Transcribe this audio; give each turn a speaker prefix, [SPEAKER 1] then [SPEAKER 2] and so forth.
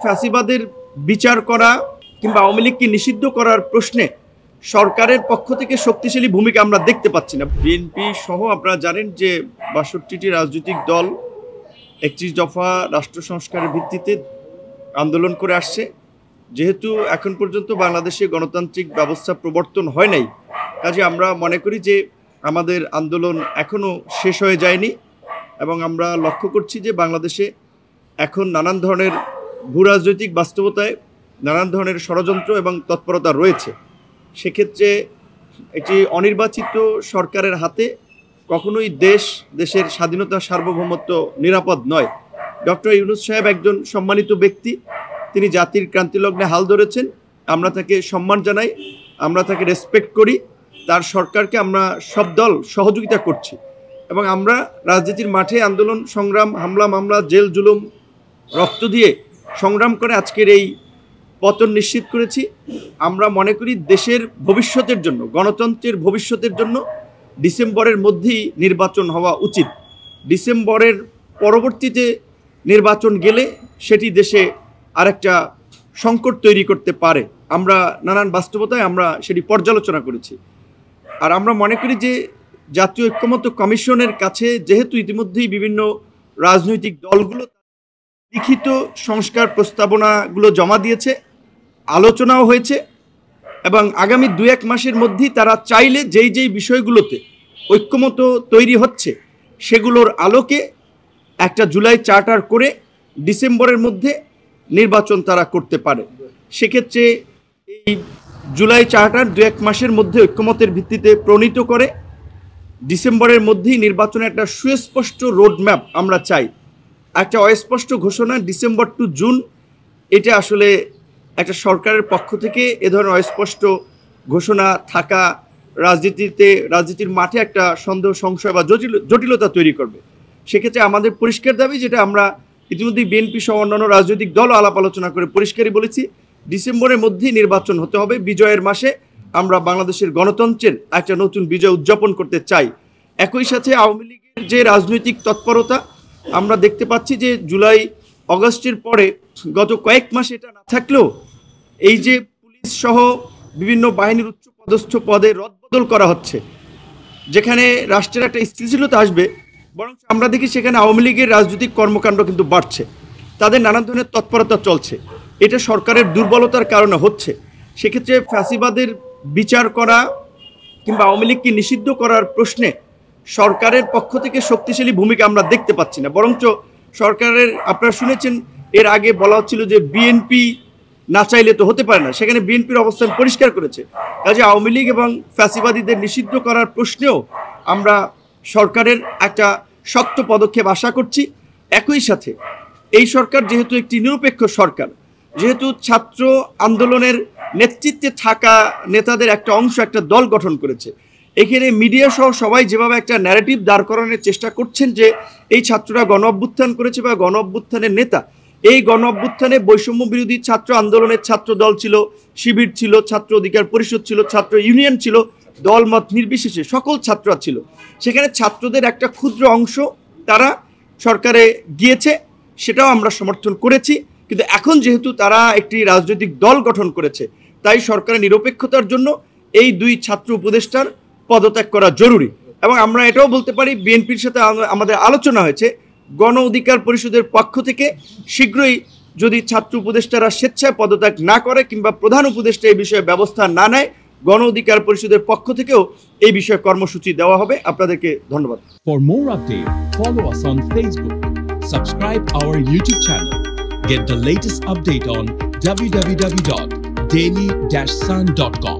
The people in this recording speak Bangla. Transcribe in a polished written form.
[SPEAKER 1] ফ্যাসিবাদের বিচার করা কিংবা আওয়ামী লীগকে নিষিদ্ধ করার প্রশ্নে সরকারের পক্ষ থেকে শক্তিশালী ভূমিকা আমরা দেখতে পাচ্ছি না। বিএনপি সহ আপনারা জানেন যে ৬২টি রাজনৈতিক দল ৩১ দফা রাষ্ট্র সংস্কারের ভিত্তিতে আন্দোলন করে আসছে। যেহেতু এখন পর্যন্ত বাংলাদেশে গণতান্ত্রিক ব্যবস্থা প্রবর্তন হয় নাই, কাজে আমরা মনে করি যে আমাদের আন্দোলন এখনও শেষ হয়ে যায়নি এবং আমরা লক্ষ্য করছি যে বাংলাদেশে এখন নানান ধরনের ভূরাজনৈতিক বাস্তবতায় নানান ধরনের ষড়যন্ত্র এবং তৎপরতা রয়েছে। সেক্ষেত্রে একটি অনির্বাচিত সরকারের হাতে কখনোই দেশের স্বাধীনতা সার্বভৌমত্ব নিরাপদ নয়। ডক্টর ইউনূস সাহেব একজন সম্মানিত ব্যক্তি, তিনি জাতির ক্রান্তিলগ্নে হাল ধরেছেন, আমরা তাকে সম্মান জানাই, আমরা তাকে রেসপেক্ট করি, তার সরকারকে আমরা সব দল সহযোগিতা করছি এবং আমরা রাজনীতির মাঠে আন্দোলন সংগ্রাম, হামলা মামলা, জেল জুলুম, রক্ত দিয়ে সংগ্রাম করে আজকের এই পতন নিশ্চিত করেছি। আমরা মনে করি দেশের ভবিষ্যতের জন্য, গণতন্ত্রের ভবিষ্যতের জন্য ডিসেম্বরের মধ্যেই নির্বাচন হওয়া উচিত। ডিসেম্বরের পরবর্তীতে নির্বাচন গেলে সেটি দেশে আরেকটা সংকট তৈরি করতে পারে। আমরা নানান বাস্তবতায় আমরা সেটি পর্যালোচনা করেছি। আর আমরা মনে করি যে জাতীয় ঐক্যমত্য কমিশনের কাছে যেহেতু ইতিমধ্যেই বিভিন্ন রাজনৈতিক দলগুলো লিখিত সংস্কার প্রস্তাবনাগুলো জমা দিয়েছে, আলোচনাও হয়েছে এবং আগামী ২-১ মাসের মধ্যেই তারা চাইলে যেই বিষয়গুলোতে ঐক্যমত তৈরি হচ্ছে সেগুলোর আলোকে একটা জুলাই চার্টার করে ডিসেম্বরের মধ্যে নির্বাচন তারা করতে পারে। সেক্ষেত্রে এই জুলাই চার্টার ২-১ মাসের মধ্যে ঐক্যমতের ভিত্তিতে প্রণীত করে ডিসেম্বরের মধ্যেই নির্বাচনের একটা সুস্পষ্ট রোডম্যাপ আমরা চাই। একটা অস্পষ্ট ঘোষণা ডিসেম্বর টু জুন, এটা আসলে একটা সরকারের পক্ষ থেকে এ ধরনের অস্পষ্ট ঘোষণা থাকা রাজনীতির মাঠে একটা সন্দেহ, সংশয় বা জটিলতা তৈরি করবে। সেক্ষেত্রে আমাদের পরিষ্কার দাবি, যেটা আমরা ইতিমধ্যেই বিএনপি সহ অন্যান্য রাজনৈতিক দল আলাপ আলোচনা করে পরিষ্কারই বলেছি, ডিসেম্বরের মধ্যেই নির্বাচন হতে হবে। বিজয়ের মাসে আমরা বাংলাদেশের গণতন্ত্রের একটা নতুন বিজয় উদযাপন করতে চাই। একই সাথে আওয়ামী লীগের যে রাজনৈতিক তৎপরতা আমরা দেখতে পাচ্ছি যে জুলাই অগস্টের পরে গত কয়েক মাস এটা না থাকলেও এই যে পুলিশ সহ বিভিন্ন বাহিনীর উচ্চ পদস্থ পদে রদবদল করা হচ্ছে, যেখানে রাষ্ট্রের একটা স্থিতিশীলতা আসবে, বরং আমরা দেখি সেখানে আওয়ামী লীগের রাজনৈতিক কর্মকাণ্ড কিন্তু বাড়ছে, তাদের নানান ধরনের তৎপরতা চলছে। এটা সরকারের দুর্বলতার কারণে হচ্ছে। সেক্ষেত্রে ফ্যাসিবাদের বিচার করা কিংবা আওয়ামী লীগকে নিষিদ্ধ করার প্রশ্নে সরকারের পক্ষ থেকে শক্তিশালী ভূমিকা আমরা দেখতে পাচ্ছি না। বরঞ্চ সরকারের, আপনারা শুনেছেন এর আগে বলা হচ্ছিল যে বিএনপি না চাইলে তো হতে পারে না, সেখানে বিএনপির অবস্থান পরিষ্কার করেছে। কাজে আওয়ামী লীগ এবং ফ্যাসিবাদীদের নিষিদ্ধ করার প্রশ্নেও আমরা সরকারের একটা শক্ত পদক্ষেপ আশা করছি। একই সাথে এই সরকার যেহেতু একটি নিরপেক্ষ সরকার, যেহেতু ছাত্র আন্দোলনের নেতৃত্বে থাকা নেতাদের একটা অংশ একটা দল গঠন করেছে, এখানে মিডিয়া সহ সবাই যেভাবে একটা ন্যারেটিভ দাঁড় করানোর চেষ্টা করছেন যে এই ছাত্ররা গণ অভ্যুত্থান করেছে বা গণ অভ্যুত্থানের নেতা, এই গণ অভ্যুত্থানে বৈষম্য বিরোধী ছাত্র আন্দোলনের ছাত্র দল ছিল, শিবির ছিল, ছাত্র অধিকার পরিষদ ছিল, ছাত্র ইউনিয়ন ছিল, দলমত নির্বিশেষে সকল ছাত্ররা ছিল। সেখানে ছাত্রদের একটা ক্ষুদ্র অংশ তারা সরকারে গিয়েছে, সেটাও আমরা সমর্থন করেছি। কিন্তু এখন যেহেতু তারা একটি রাজনৈতিক দল গঠন করেছে, তাই সরকারের নিরপেক্ষতার জন্য এই দুই ছাত্র উপদেষ্টার পদত্যাগ করা জরুরি। এবং আমরা এটাও বলতে পারি, বিএনপির সাথে আমাদের আলোচনা হয়েছে, গণ অধিকার পরিষদের পক্ষ থেকে শীঘ্রই যদি ছাত্র উপদেষ্টারা স্বেচ্ছায় পদত্যাগ না করে কিংবা প্রধান উপদেষ্টা এই বিষয়ে ব্যবস্থা না নেয়, গণ অধিকার পরিষদের পক্ষ থেকেও এই বিষয়ে কর্মসূচি দেওয়া হবে। আপনাদেরকে ধন্যবাদ।
[SPEAKER 2] For more updates, follow us on Facebook, subscribe our YouTube channel, get the latest update on www.daily-sun.com.